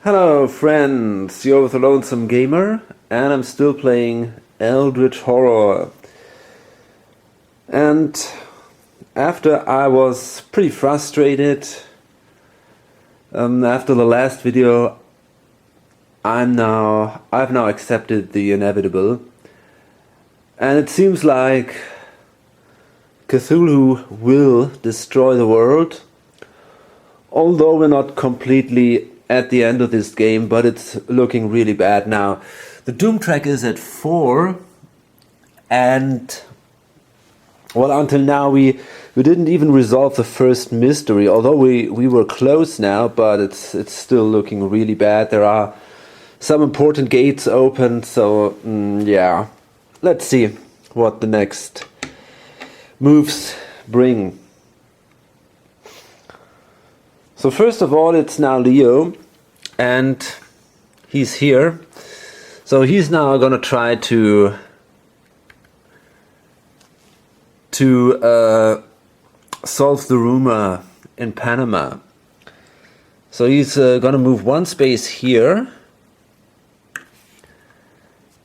Hello friends, you're with the Lonesome Gamer and I'm still playing Eldritch Horror. And after I was pretty frustrated after the last video, I've now accepted the inevitable. And it seems like Cthulhu will destroy the world, although we're not completely at the end of this game, but it's looking really bad now. The Doom track is at 4, and well, until now we didn't even resolve the first mystery, although we were close now, but it's still looking really bad. There are some important gates open, so yeah, let's see what the next moves bring. So first of all, it's now Leo, and he's here. So he's now gonna try to solve the rumor in Panama. So he's gonna move one space here,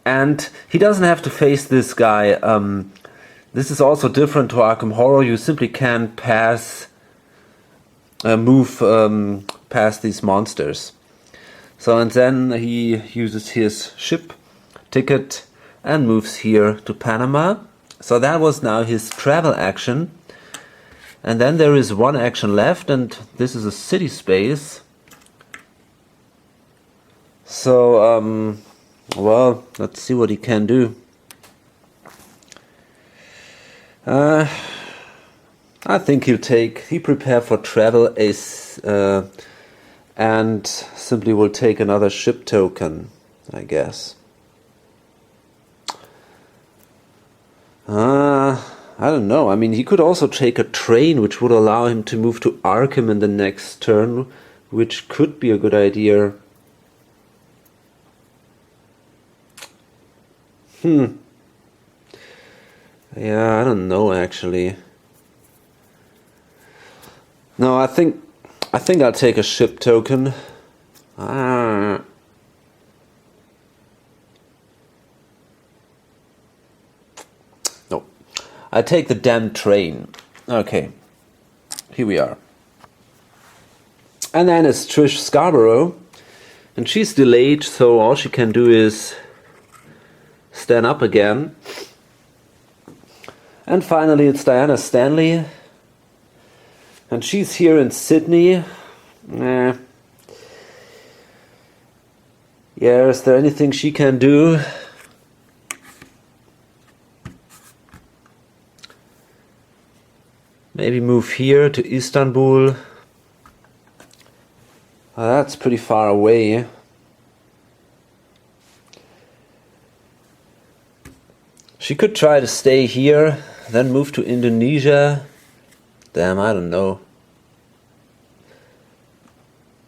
and he doesn't have to face this guy. This is also different to Arkham Horror. You simply can't move past these monsters. So and then he uses his ship ticket and moves here to Panama. So that was now his travel action. And then there is one action left, and this is a city space. So well, let's see what he can do. I think he prepare for travel and simply will take another ship token, I guess. I don't know. I mean, he could also take a train, which would allow him to move to Arkham in the next turn, which could be a good idea. Yeah, I don't know actually. No, I think I'll take a ship token. No, I take the damn train. Okay, here we are. And then it's Trish Scarborough, and she's delayed, so all she can do is stand up again. And finally it's Diana Stanley, and she's here in Sydney. Yeah, is there anything she can do? Maybe move here to Istanbul. That's pretty far away. She could try to stay here, then move to Indonesia. Damn, I don't know.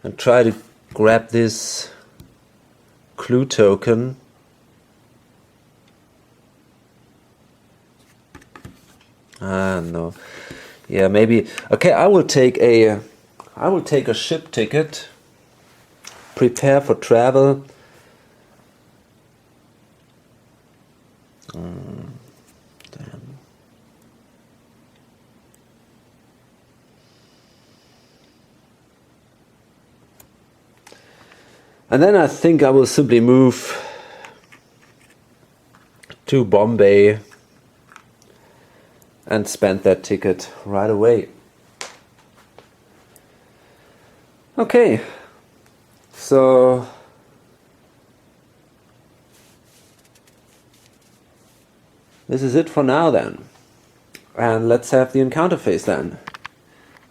And try to grab this clue token. I don't know. Yeah, maybe. Okay, I will take a ship ticket. Prepare for travel. Damn. And then I think I will simply move to Bombay and spend that ticket right away. Okay, so this is it for now then. And let's have the encounter phase then.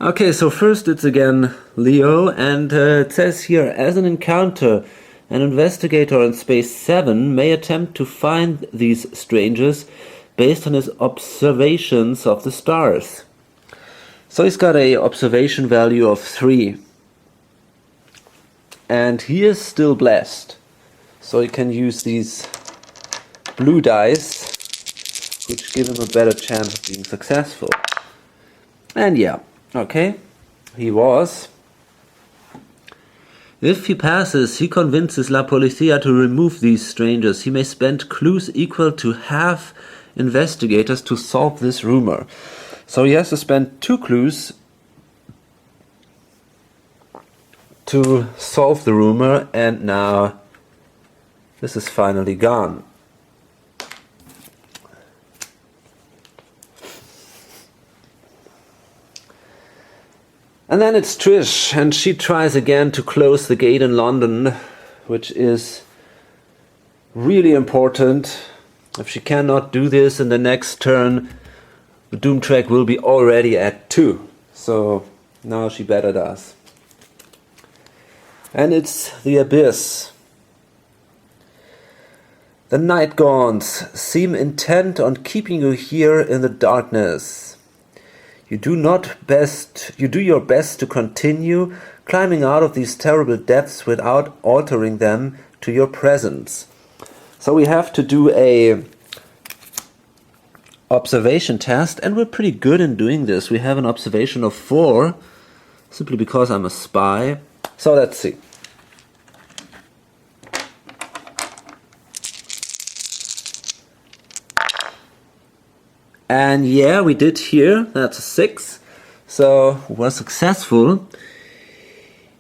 Okay, so first it's again Leo, and it says here, as an encounter, an investigator in space 7 may attempt to find these strangers based on his observations of the stars. So he's got a observation value of 3. And he is still blessed. So he can use these blue dice, which give him a better chance of being successful. And yeah, okay, he was. If he passes, he convinces La Policia to remove these strangers. He may spend clues equal to half investigators to solve this rumor. So he has to spend 2 clues to solve the rumor, and now this is finally gone. And then it's Trish, and she tries again to close the gate in London, which is really important. If she cannot do this in the next turn, the Doom track will be already at 2. So now she better does. And it's the Abyss. The night gaunts seem intent on keeping you here in the darkness. You do your best to continue climbing out of these terrible depths without altering them to your presence. So we have to do a observation test, and we're pretty good in doing this. We have an observation of 4, simply because I'm a spy. So let's see. And yeah, we did here. That's a 6. So we're successful.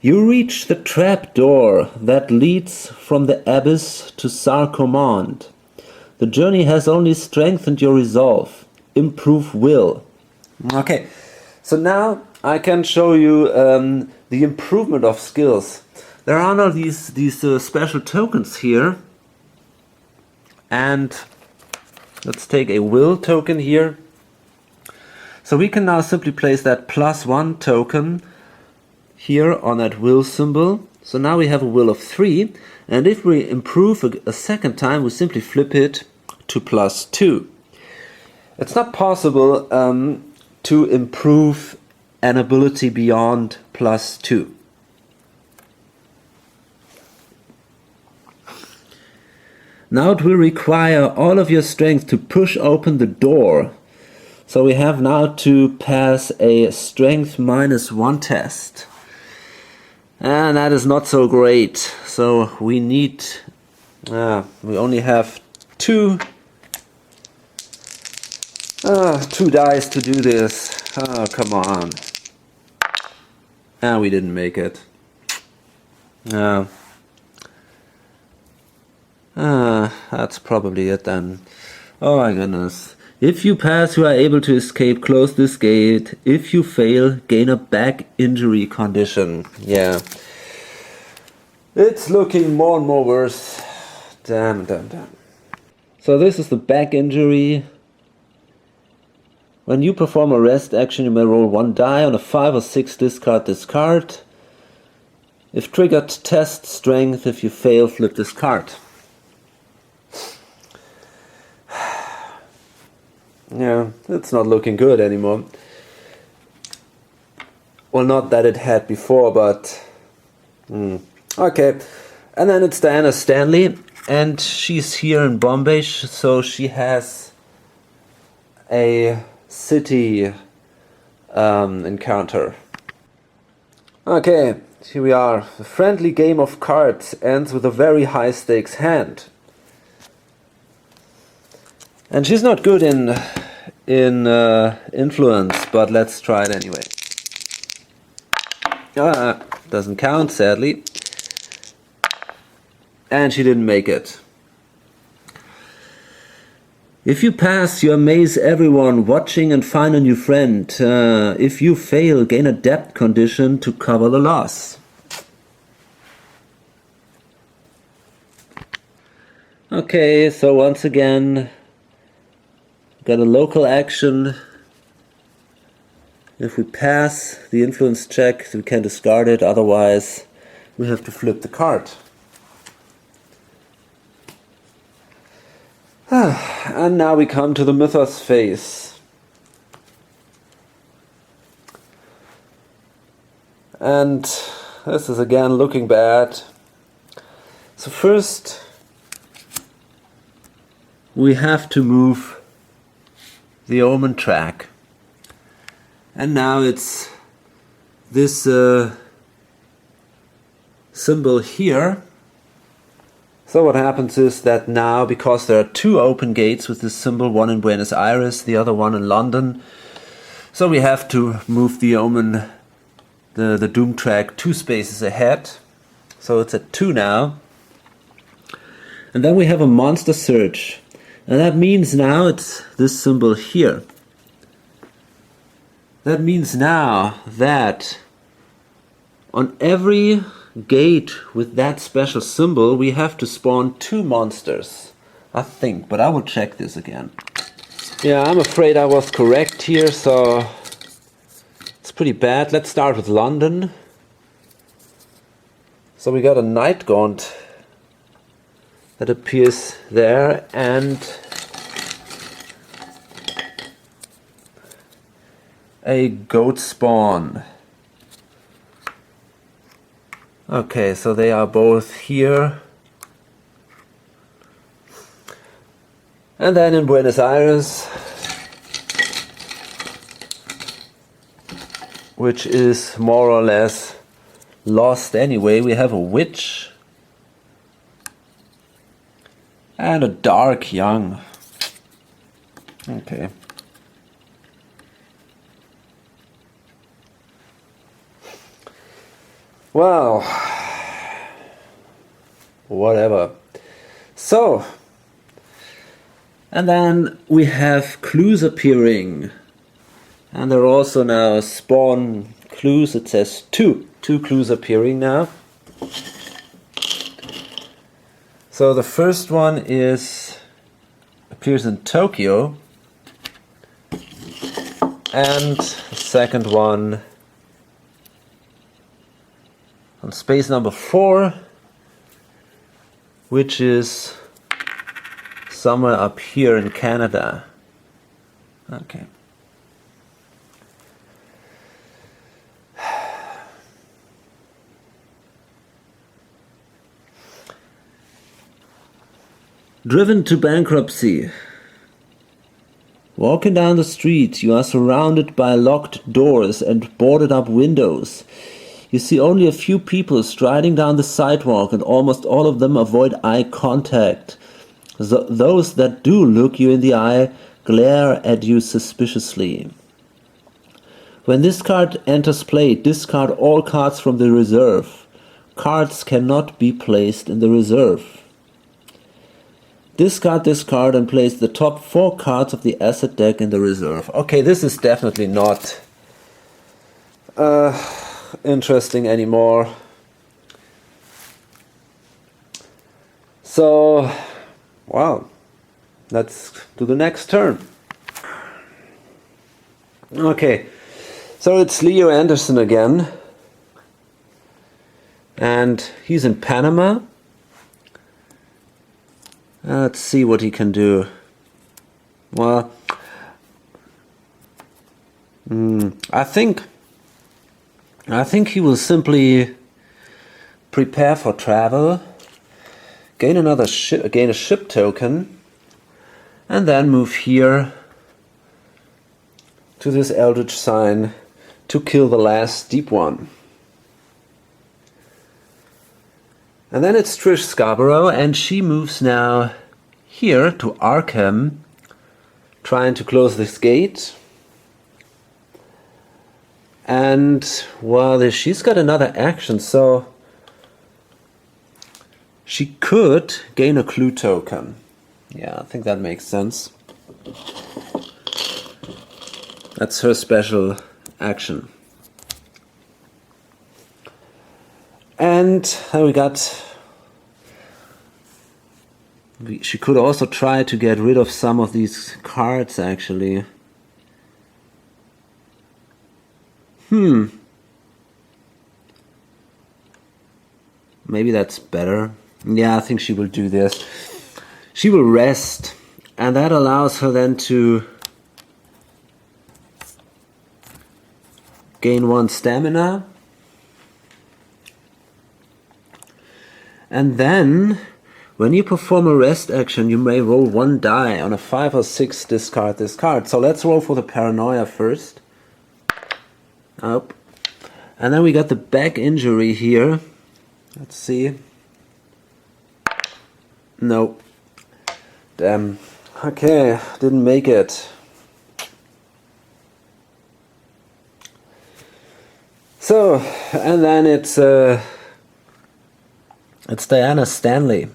You reach the trap door that leads from the abyss to Sarcomand. The journey has only strengthened your resolve. Improve will. Okay, so now I can show you the improvement of skills. There are now these special tokens here. And let's take a will token here. So we can now simply place that +1 token here on that will symbol. So now we have a will of 3. And if we improve a second time, we simply flip it to +2. It's not possible to improve an ability beyond +2. Now it will require all of your strength to push open the door. So we have now to pass a strength -1 test. And that is not so great. So we need, we only have two dice to do this. Oh, come on. We didn't make it. That's probably it then. Oh my goodness. If you pass, you are able to escape, close this gate. If you fail, gain a back injury condition. Yeah. It's looking more and more worse. Damn. So this is the back injury. When you perform a rest action, you may roll 1 die. On a 5 or 6, discard this card. If triggered, test strength. If you fail, flip this card. Yeah, it's not looking good anymore. Well, not that it had before, but... Okay, and then it's Diana Stanley, and she's here in Bombay, so she has a city encounter. Okay, here we are. The friendly game of cards ends with a very high stakes hand. And she's not good in influence, but let's try it anyway. Doesn't count, sadly. And she didn't make it. If you pass, you amaze everyone watching and find a new friend. If you fail, gain a debt condition to cover the loss. Okay, so once again, got a local action. If we pass the influence check, we can discard it, otherwise we have to flip the card. And now we come to the Mythos phase. And this is again looking bad. So first we have to move the Omen track. And now it's this symbol here. So what happens is that now, because there are two open gates with this symbol, one in Buenos Aires, the other one in London, so we have to move the omen, the doom track 2 spaces ahead. So it's at 2 now. And then we have a monster search. And that means now it's this symbol here. That means now that on every gate with that special symbol we have to spawn 2 monsters, I think, but I will check this again. Yeah, I'm afraid I was correct here, so it's pretty bad. Let's start with London. So we got a night gaunt that appears there, and a goat spawn. Okay, so they are both here. And then in Buenos Aires, which is more or less lost anyway, we have a witch and a dark young. Okay. Well, whatever. So, and then we have clues appearing. And there are also now spawn clues. It says two clues appearing now. So the first one appears in Tokyo. And the second one on space number 4, which is somewhere up here in Canada. Okay. Driven to bankruptcy. Walking down the street, you are surrounded by locked doors and boarded up windows. You see only a few people striding down the sidewalk, and almost all of them avoid eye contact. Those that do look you in the eye glare at you suspiciously. When this card enters play, discard all cards from the reserve. Cards cannot be placed in the reserve. Discard this card and place the top 4 cards of the asset deck in the reserve. Okay, this is definitely not interesting anymore. So, well, let's do the next turn. Okay, so it's Leo Anderson again, and he's in Panama. Let's see what he can do. Well, I think he will simply prepare for travel, gain a ship token, and then move here to this Eldritch sign to kill the last deep one. And then it's Trish Scarborough, and she moves now here to Arkham, trying to close this gate. And, well, she's got another action, so she could gain a clue token. Yeah, I think that makes sense. That's her special action. And she could also try to get rid of some of these cards, actually. Maybe that's better. Yeah, I think she will do this. She will rest, and that allows her then to gain 1 stamina. And then, when you perform a rest action, you may roll 1 die. On a 5 or 6, discard this card. So let's roll for the paranoia first. Up. And then we got the back injury here. Let's see. No. Damn. Okay, didn't make it. So, and then it's Diana Stanley.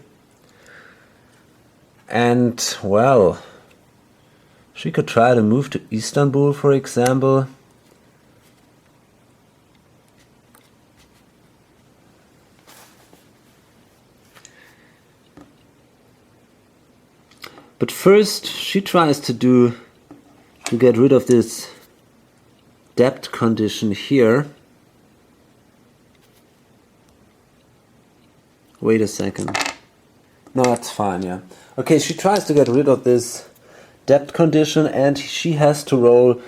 And, well, she could try to move to Istanbul, for example. But first, she tries to get rid of this debt condition here. Wait a second. No, that's fine, yeah. Okay, she tries to get rid of this debt condition, and she has to roll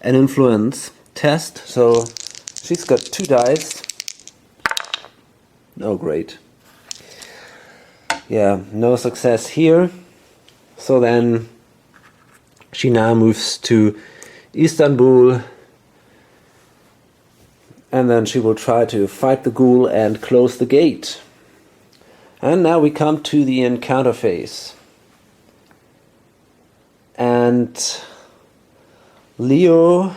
an influence test. So she's got 2 dice. Oh, great. Yeah, no success here. So then she now moves to Istanbul, and then she will try to fight the ghoul and close the gate. And now we come to the encounter phase. And Leo,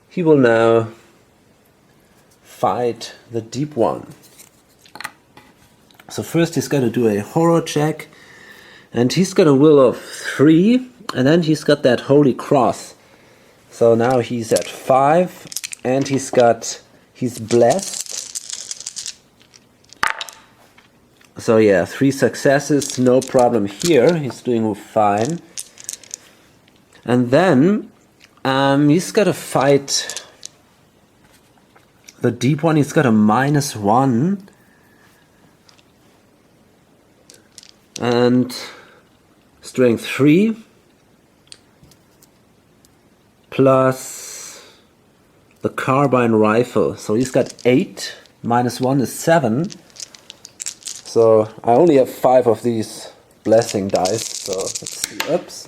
he will now fight the deep one. So first he's got to do a horror check, and he's got a will of 3, and then he's got that holy cross. So now he's at 5, and he's blessed. So yeah, 3 successes, no problem here. He's doing fine. And then he's got to fight the deep one. He's got a -1. And strength 3 plus the carbine rifle. So he's got 8. -1 is 7. So I only have 5 of these blessing dice. So let's see. Oops.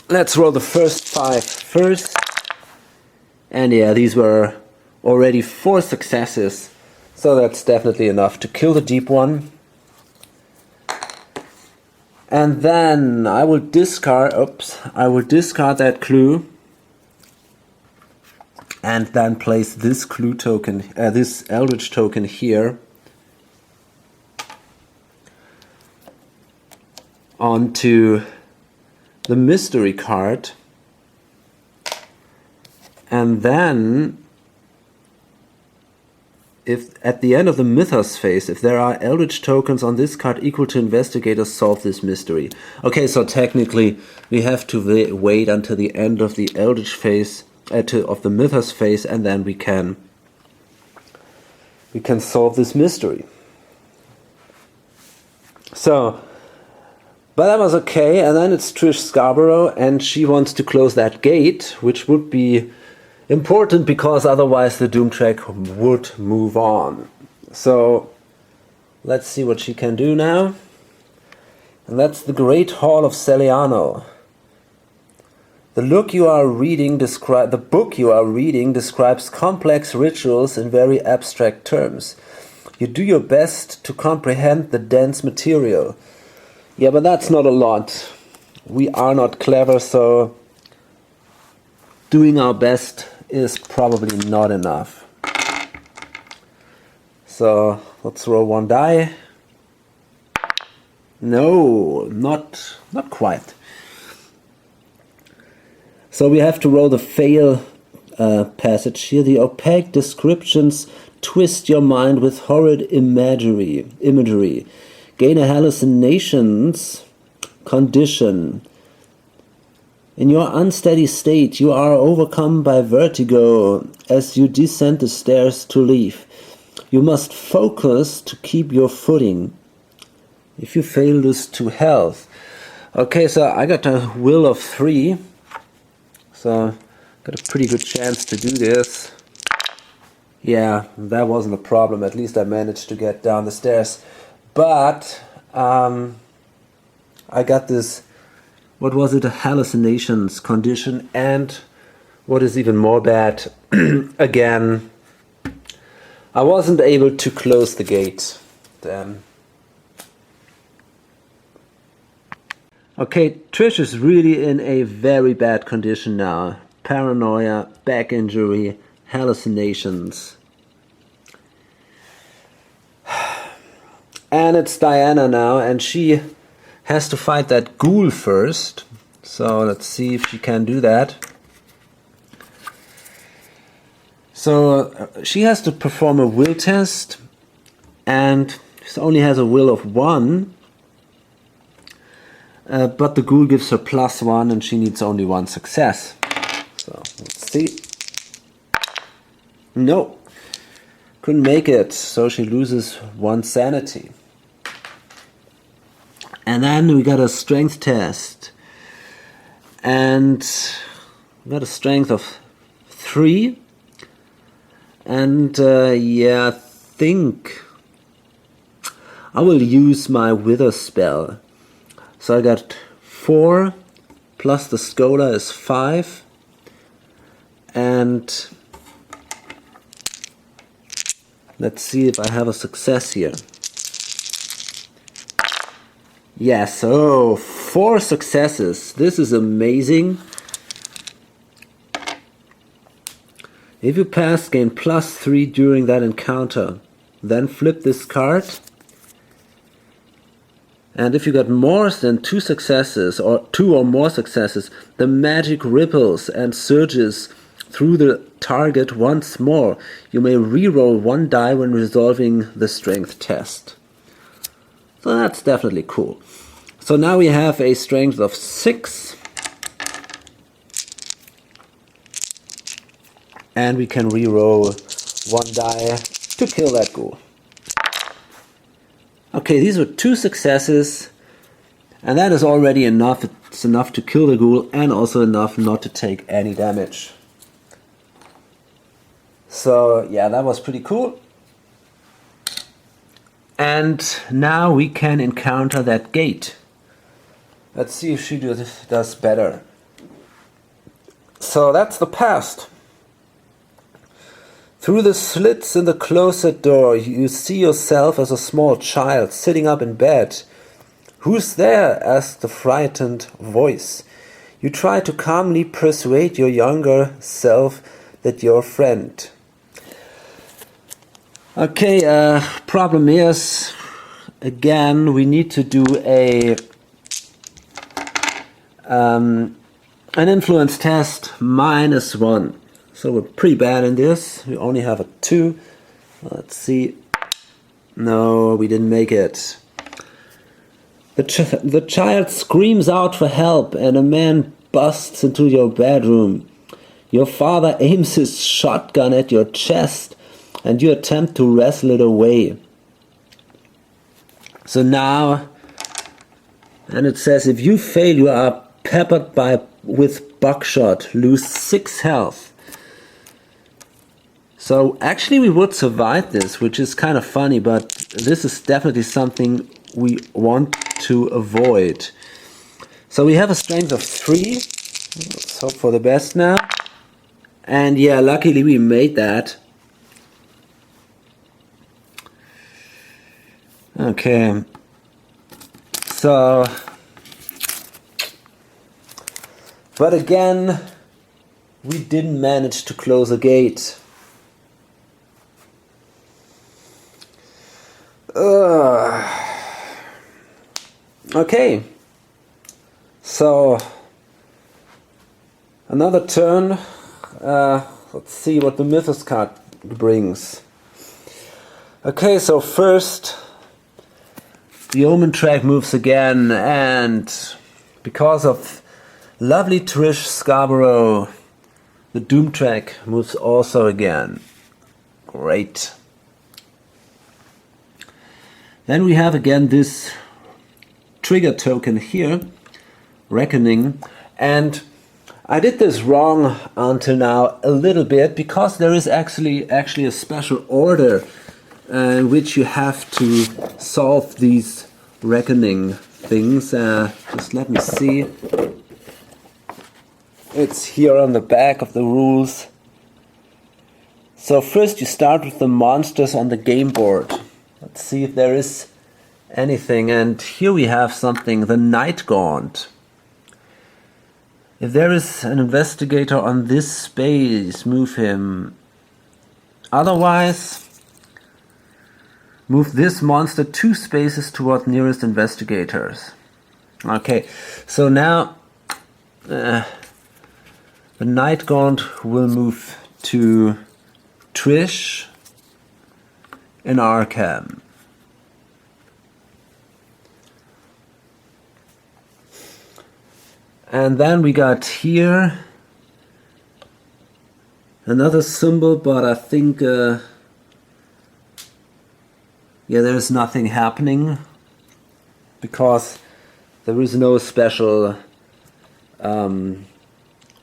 Let's roll the first 5 first. And yeah, these were already 4 successes. So that's definitely enough to kill the deep one. And then I will discard that clue, and then place this clue token, this Eldritch token here onto the mystery card. And then if at the end of the Mythos phase, if there are Eldritch tokens on this card equal to Investigator, solve this mystery. Okay, so technically we have to wait until the end of the Eldritch phase, of the Mythos phase, and then we can solve this mystery. So, but that was okay. And then it's Trish Scarborough, and she wants to close that gate, which would be important because otherwise the Doom track would move on. So let's see what she can do now. And that's the Great Hall of Celiano. The book you are reading describes complex rituals in very abstract terms. You do your best to comprehend the dense material. Yeah, but that's not a lot. We are not clever, so doing our best is probably not enough. So let's roll 1 die. No, not quite. So we have to roll the fail passage here. The opaque descriptions twist your mind with horrid imagery. Gain a hallucinations condition. In your unsteady state, you are overcome by vertigo as you descend the stairs to leave. You must focus to keep your footing. If you fail, lose 2 health. Okay, so I got a will of 3. So, got a pretty good chance to do this. Yeah, that wasn't a problem. At least I managed to get down the stairs. But, I got this, what was it, a hallucinations condition, and What is even more bad, again, I wasn't able to close the gate then. Okay, Trish is really in a very bad condition now. Paranoia, back injury, hallucinations. And it's Diana now, and she has to fight that ghoul first. So let's see if she can do that. So she has to perform a will test, and she only has a will of 1. But the ghoul gives her +1 and she needs only 1 success. So let's see. No, couldn't make it, so she loses 1 sanity. And then we got a strength test. And we got a strength of 3. And yeah, I think I will use my wither spell. So I got 4 plus the scholar is 5, and let's see if I have a success here. Yes, oh, 4 successes. This is amazing. If you pass, gain +3 during that encounter. Then flip this card. And if you got more than 2 successes, or 2 or more successes, the magic ripples and surges through the target once more. You may re-roll 1 die when resolving the strength test. So that's definitely cool. So now we have a strength of 6. And we can re-roll 1 die to kill that ghoul. Okay, these were 2 successes, and that is already enough. It's enough to kill the ghoul and also enough not to take any damage. So yeah, that was pretty cool. And now we can encounter that gate. Let's see if she does better. So that's the past. Through the slits in the closet door, you see yourself as a small child sitting up in bed. "Who's there?" asked the frightened voice. You try to calmly persuade your younger self that you're a friend. Okay, problem is, again, we need to do an influence test -1. So we're pretty bad in this. We only have a 2. Let's see. No, we didn't make it. The child screams out for help, and a man busts into your bedroom. Your father aims his shotgun at your chest, and you attempt to wrestle it away. So now, and it says if you fail, you are peppered with buckshot, lose 6 health. So actually we would survive this, which is kind of funny, but this is definitely something we want to avoid. So we have a strength of 3. Let's hope for the best now. And yeah, luckily we made that. Okay. So, but again, we didn't manage to close a gate. Okay, so another turn. Let's see what the Mythos card brings. Okay, so first the Omen track moves again, and because of lovely Trish Scarborough, the Doom track moves also again. Great. Then we have again this trigger token here, Reckoning, and I did this wrong until now a little bit, because there is actually a special order in which you have to solve these Reckoning things. Just let me see. It's here on the back of the rules. So first you start with the monsters on the game board. Let's see if there is anything. And here we have something, the Night Gaunt. If there is an investigator on this space, move him. Otherwise, move this monster 2 spaces toward nearest investigators. Okay, so now the Night Gaunt will move to Trish in Arkham. And then we got here another symbol, but I think yeah, there's nothing happening because there is no special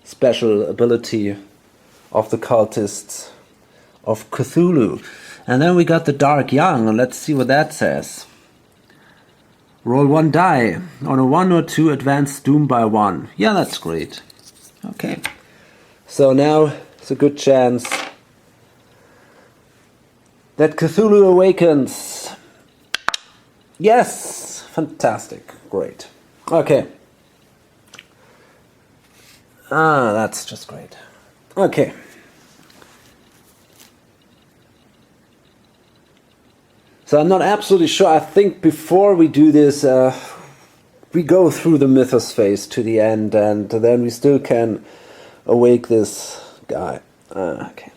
ability of the cultists of Cthulhu. And then we got the Dark Young. Let's see what that says. Roll 1 die. On a 1 or 2, advance Doom by 1. Yeah, that's great. Okay. So now it's a good chance that Cthulhu awakens. Yes! Fantastic. Great. Okay. That's just great. Okay. So I'm not absolutely sure. I think before we do this, we go through the Mythos phase to the end, and then we still can awake this guy. Okay.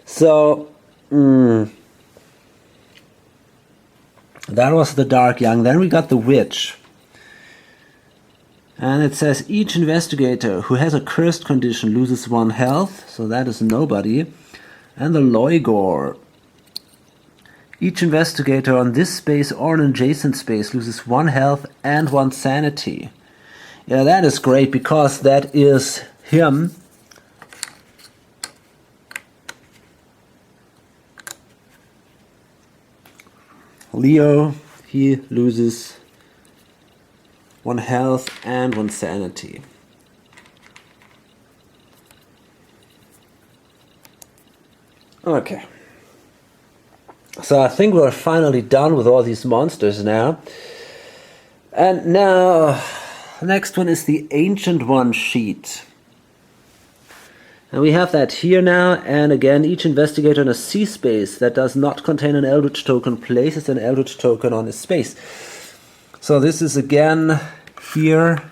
So, that was the Dark Young. Then we got the Witch. And it says each investigator who has a cursed condition loses 1 health, so that is nobody. And the Loigor. Each investigator on this space or an adjacent space loses 1 health and 1 sanity. Yeah, that is great because that is him. Leo, he loses 1 health and 1 sanity. Okay. So I think we're finally done with all these monsters now. And now, the next one is the Ancient One sheet. And we have that here now, and again, each investigator in a C space that does not contain an Eldritch token places an Eldritch token on his space. So this is again here,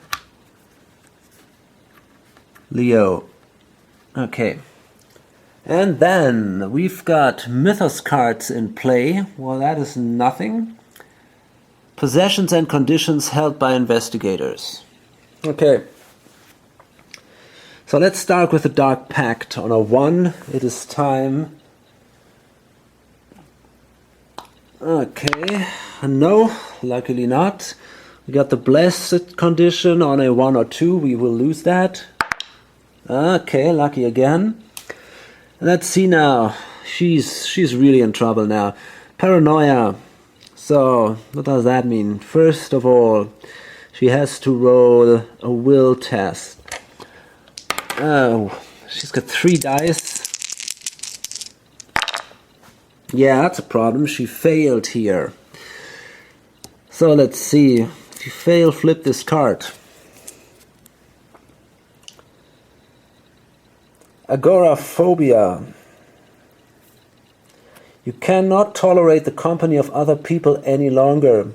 Leo. Okay. And then we've got Mythos cards in play. Well, that is nothing. Possessions and conditions held by investigators. Okay. So let's start with the Dark Pact. On a 1, it is time. Okay. No, luckily not. We got the Blessed condition. On a 1 or 2, we will lose that. Okay, lucky again. Let's see now. She's really in trouble now. Paranoia. So, what does that mean? First of all, she has to roll a will test. Oh, she's got 3 dice. Yeah, that's a problem. She failed here. So let's see. If you fail, flip this card. Agoraphobia. You cannot tolerate the company of other people any longer.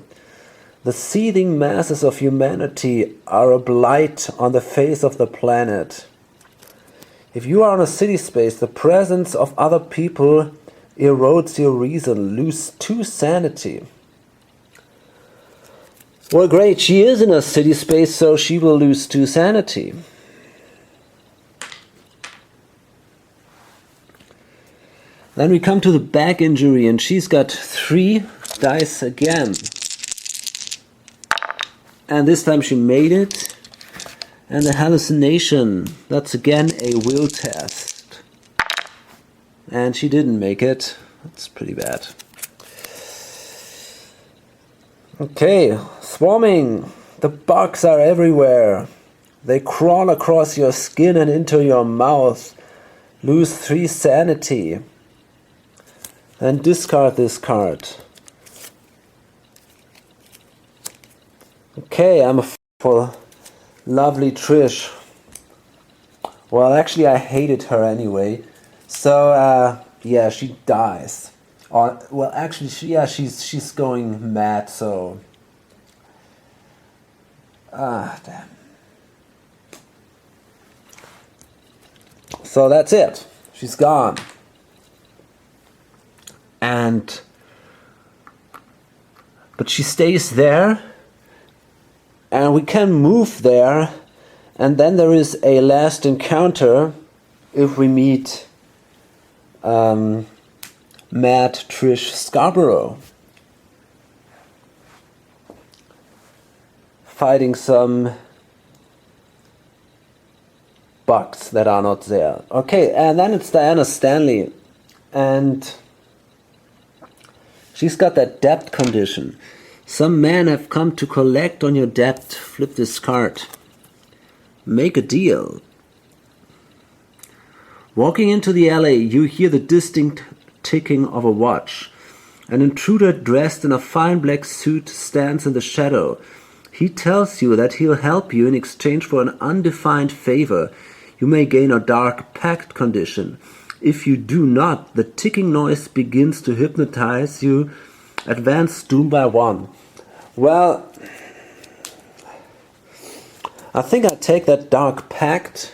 The seething masses of humanity are a blight on the face of the planet. If you are in a city space, the presence of other people erodes your reason. Lose 2 sanity. Well, great. She is in a city space, so she will lose 2 sanity. Then we come to the back injury, and she's got 3 dice again. And this time she made it. And the hallucination, that's again a will test. And she didn't make it. That's pretty bad. Okay, swarming. The bugs are everywhere. They crawl across your skin and into your mouth. Lose 3 sanity. And discard this card. Okay, I'm for lovely Trish. Well, actually I hated her anyway. So, yeah, she dies. Well, actually, she's going mad, so... damn. So that's it. She's gone. But she stays there, and we can move there, and then there is a last encounter if we meet Mad Trish Scarborough, fighting some bugs that are not there. Okay, and then it's Diana Stanley, and she's got that debt condition. Some men have come to collect on your debt. Flip this card. Make a deal. Walking into the alley, you hear the distinct ticking of a watch. An intruder dressed in a fine black suit stands in the shadow. He tells you that he'll help you in exchange for an undefined favor. You may gain a dark pact condition. If you do not, the ticking noise begins to hypnotize you. Advance doom by 1. Well, I think I take that dark pact,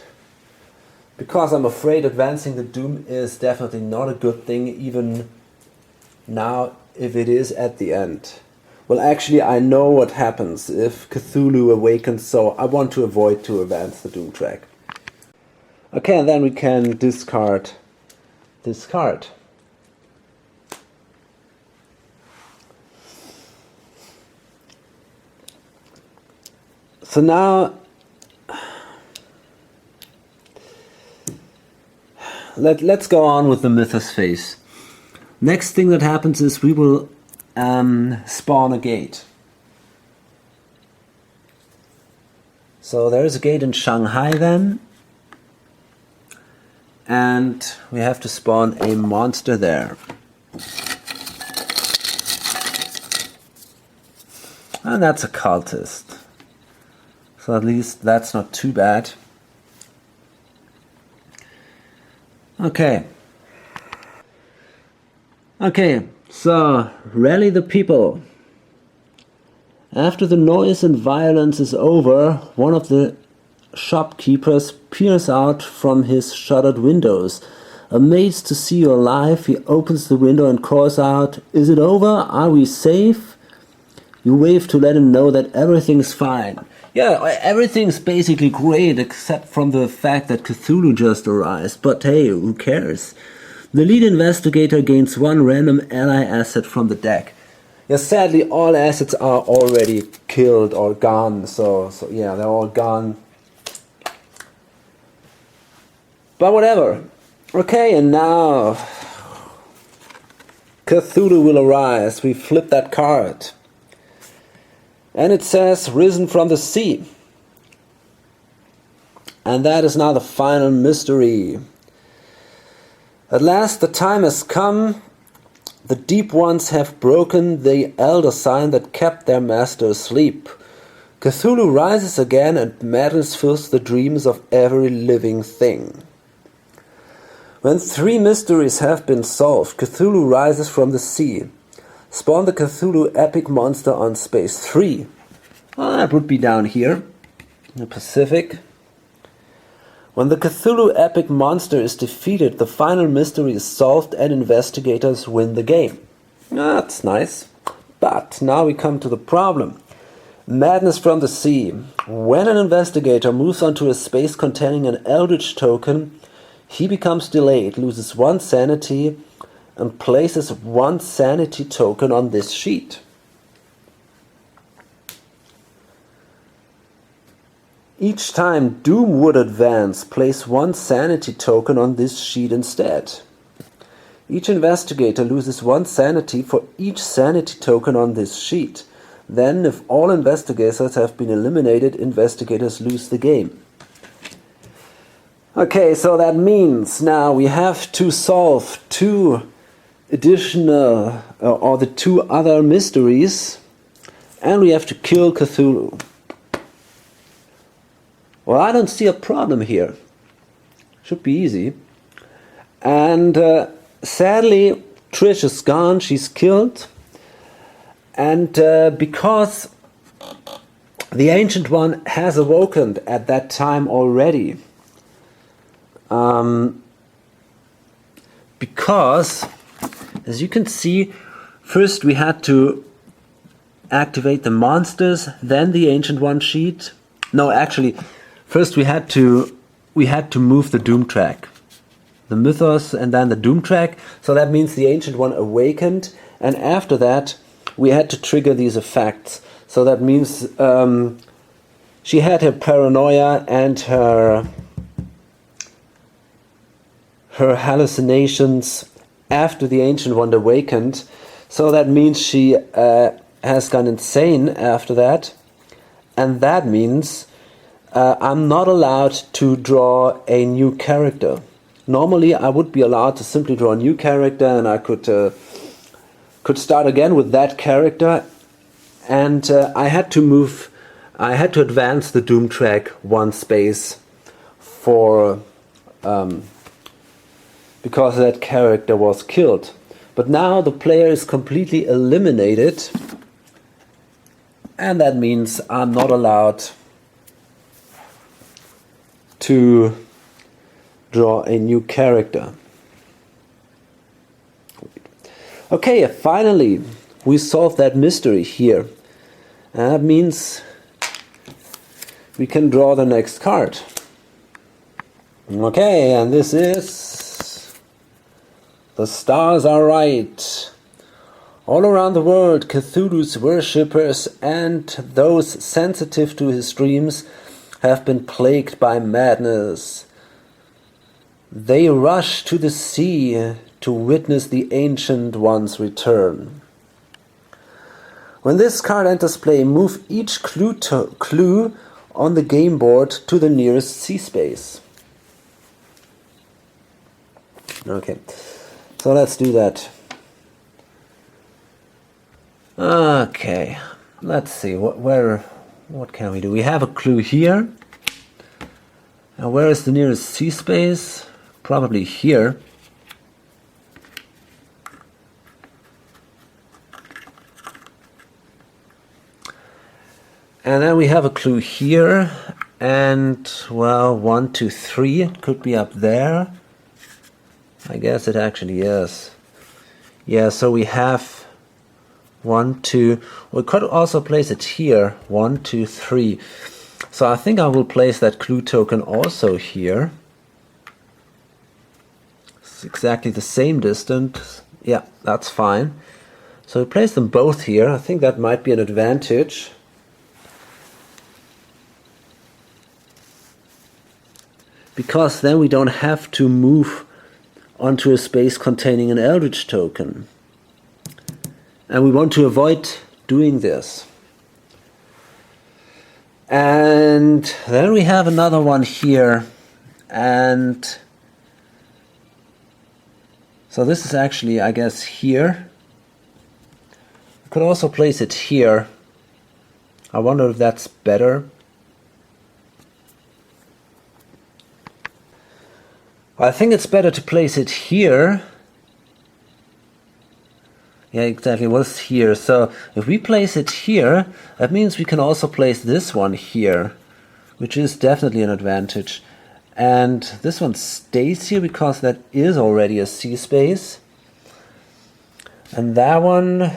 because I'm afraid advancing the doom is definitely not a good thing, even now if it is at the end. Well, actually I know what happens if Cthulhu awakens, so I want to avoid to advance the doom track. Okay, and then we can discard this card. So now, let's go on with the Mythos phase. Next thing that happens is we will spawn a gate. So there is a gate in Shanghai then, and we have to spawn a monster there. And that's a cultist. So at least that's not too bad. Okay. Okay, so rally the people. After the noise and violence is over, one of the shopkeepers peers out from his shuttered windows. Amazed to see you alive, he opens the window and calls out, "Is it over? Are we safe?" You wave to let him know that everything's fine. Yeah, everything's basically great except from the fact that Cthulhu just arrives, but hey, who cares? The lead investigator gains 1 random ally asset from the deck. Yeah, sadly all assets are already killed or gone, so yeah, they're all gone. But whatever. Okay, and now Cthulhu will arise. We flip that card. And it says, "Risen from the sea." And that is now the final mystery. At last the time has come. The deep ones have broken the elder sign that kept their master asleep. Cthulhu rises again, and madness fills the dreams of every living thing. When 3 mysteries have been solved, Cthulhu rises from the sea. Spawn the Cthulhu epic monster on space 3. Well, that would be down here, in the Pacific. When the Cthulhu epic monster is defeated, the final mystery is solved and investigators win the game. That's nice. But now we come to the problem. Madness from the sea. When an investigator moves onto a space containing an Eldritch token, he becomes delayed, loses 1 sanity, and places 1 sanity token on this sheet. Each time Doom would advance, place 1 sanity token on this sheet instead. Each investigator loses 1 sanity for each sanity token on this sheet. Then, if all investigators have been eliminated, investigators lose the game. Okay, so that means now we have to solve two additional, or the two other mysteries, and we have to kill Cthulhu. Well, I don't see a problem here. Should be easy. And sadly, Trish is gone, she's killed. And because the Ancient One has awoken at that time already, because, as you can see, first we had to activate the monsters, then the Ancient One sheet. No, actually, first we had to move the Doom track. The Mythos and then the Doom track. So that means the Ancient One awakened, and after that we had to trigger these effects. So that means she had her paranoia and her hallucinations after the Ancient One awakened. So that means she has gone insane after that. And that means I'm not allowed to draw a new character. Normally I would be allowed to simply draw a new character, and I could start again with that character. And I had to advance the Doom track one space for because that character was killed. But now the player is completely eliminated, and that means I'm not allowed to draw a new character. Okay, finally we solved that mystery here. And that means we can draw the next card. Okay, and this is The Stars Are Right. All around the world, Cthulhu's worshippers and those sensitive to his dreams have been plagued by madness. They rush to the sea to witness the Ancient One's return. When this card enters play, move each clue on the game board to the nearest sea space. Okay, so let's do that. Okay, let's see, what can we do? We have a clue here. Now where is the nearest sea space? Probably here. And then we have a clue here, and well, 1, 2, 3 could be up there. I guess it actually is. Yeah, so we have 1, 2. We could also place it here. 1, 2, 3. So I think I will place that clue token also here. It's exactly the same distance. Yeah, that's fine. So we place them both here. I think that might be an advantage. Because then we don't have to move onto a space containing an Eldritch token. And we want to avoid doing this. And then we have another one here. And so this is actually, I guess, here. We could also place it here. I wonder if that's better. I think it's better to place it here. Yeah, exactly, what's here? So if we place it here, that means we can also place this one here, which is definitely an advantage. And this one stays here because that is already a sea space. And that one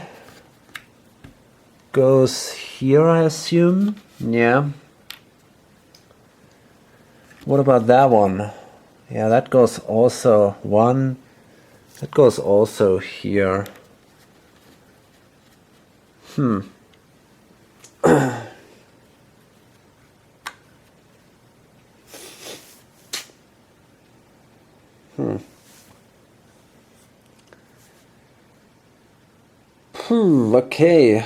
goes here, I assume. Yeah. What about that one? Yeah, that goes also one. That goes also here. Okay.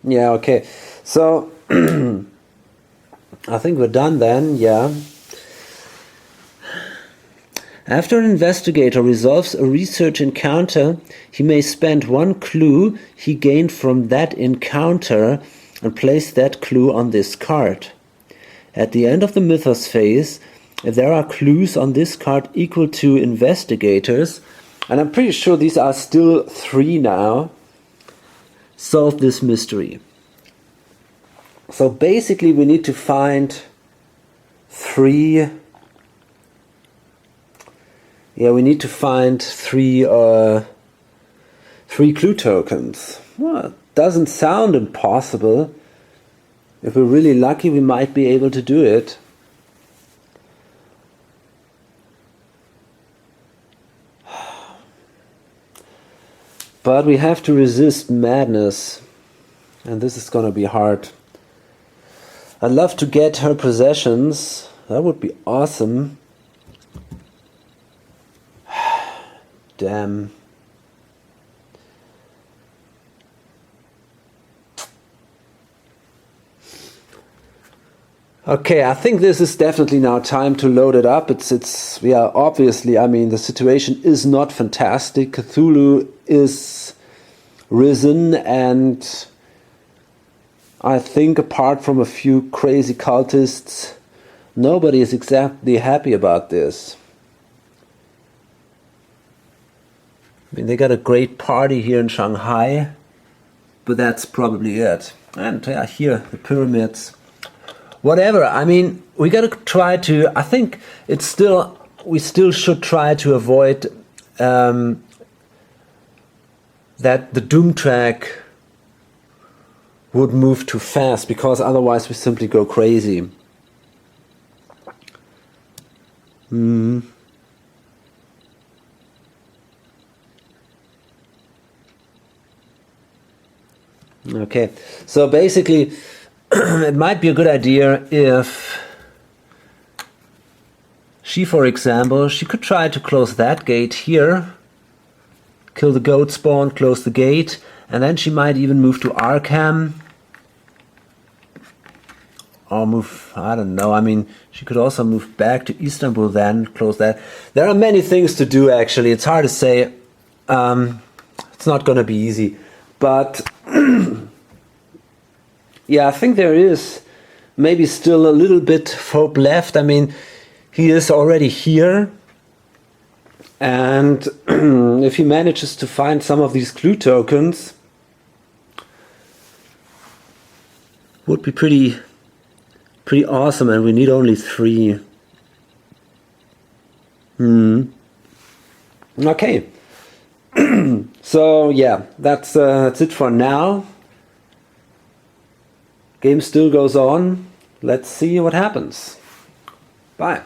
Yeah, okay. So, I think we're done then, yeah. After an investigator resolves a research encounter, he may spend one clue he gained from that encounter and place that clue on this card. At the end of the Mythos phase, if there are clues on this card equal to investigators, and I'm pretty sure these are still 3 now, solve this mystery. So basically we need to find 3... Yeah, we need to find 3 clue tokens. Well, it doesn't sound impossible. If we're really lucky, we might be able to do it. But we have to resist madness. And this is gonna be hard. I'd love to get her possessions. That would be awesome. Damn. Okay, I think this is definitely now time to load it up. Yeah, obviously, I mean, the situation is not fantastic. Cthulhu is risen, and I think apart from a few crazy cultists, nobody is exactly happy about this. I mean, they got a great party here in Shanghai, but that's probably it. And yeah, here, the pyramids. Whatever, I mean, we gotta try to, I think we still should try to avoid that the doom track would move too fast, because otherwise we simply go crazy. Okay, so basically it might be a good idea if she, for example, she could try to close that gate here, kill the goat spawn, close the gate, and then she might even move to Arkham. Or move, I don't know, I mean, she could also move back to Istanbul then, close that. There are many things to do, actually. It's hard to say. It's not going to be easy. But yeah, I think there is maybe still a little bit of hope left. I mean, he is already here. And if he manages to find some of these clue tokens, would be pretty awesome. And we need only 3. Okay. So yeah, that's it for now. Game still goes on. Let's see what happens. Bye.